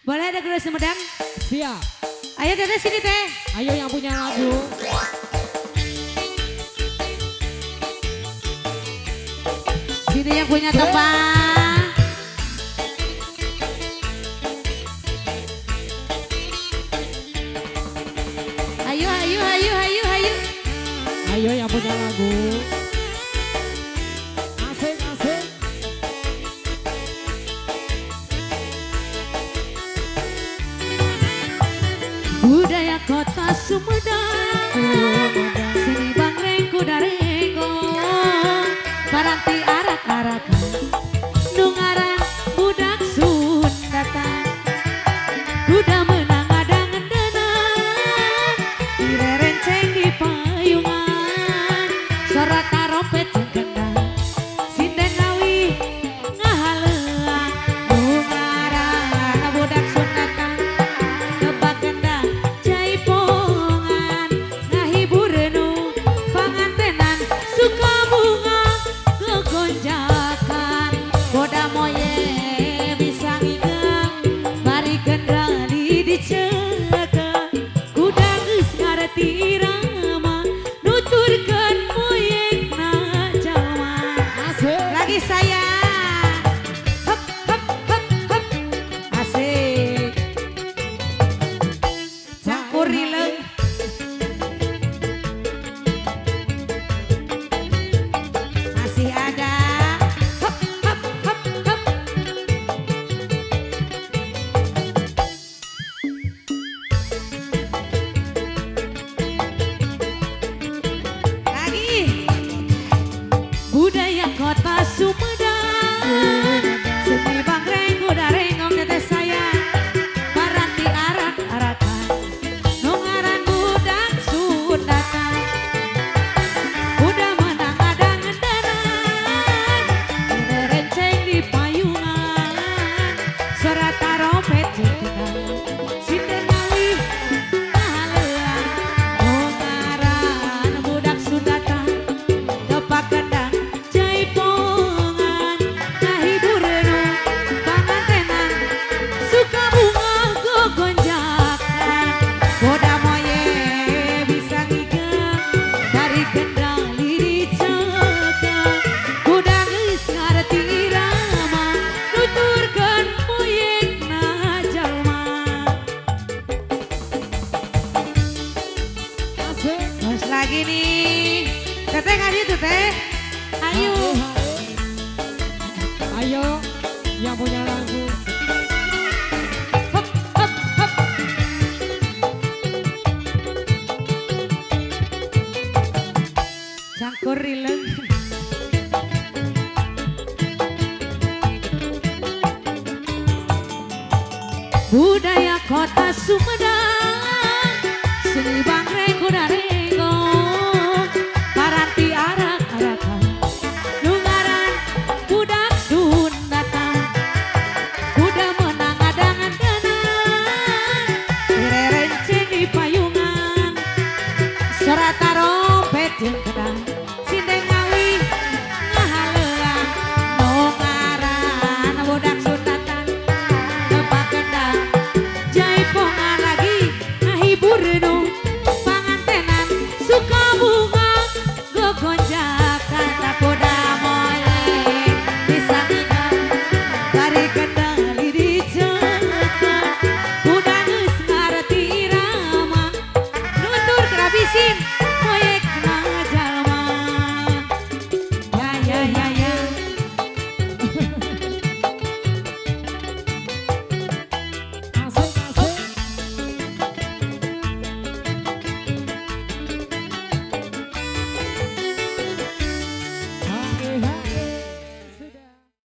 Boleh ada guru Sumedang? Siap. Ayo Dede sini teh. Ayo yang punya lagu. Sini yang punya tempat. Ayo, ayo, ayo, ayo, ayo. Ayo yang punya lagu. Asik, asik. Budaya kota Sumedang, seni bangreng kuda renggong, paranti arak-arakan, nungaran budak Sundatan, kuda menang ada ngendenan, direrenceng di payungan, sorak tarompet gendang, sinden lawi ngahaleang, nungaran budak Sundatan, tebak gendang jaipongan, ngahibureun pangantenan, suka bunga kegonjakan, boda moye bisa ngigeng, bari kendali dicekeun, kuda geus ngareti irama, nuturkeun moyekna jalma. Asik. Lagi saya. Hep, hep, hep, hep. Asik. Campur rileng. Masih ada. Hep, hep, hep, hep. Lagi. Budaya kota Sumedang, seni bangreng kuda renggong tetes saya, paranti arak-arakan, nungaran budak Sundatan, kuda menang ada ngendenan, direrenceng di payungan, suara tarompet gendang, sinden ngawi ngahaleang, nungaran budak Sundatan, tepak gendang jaipongan, ngahibureun pangantenan, suka bunga gogonjakan, boda moye bisa ngigeng, dari kendali dicekeun, kuda geus ngareti irama, nuturkeun moyekna jalma. Asik. Terus lagi nih, teteh nggak itu teh, ayo. Ayo yang punya lagu. Hop, hop, hop. Cangkur rileng. Budaya kota Sumedang,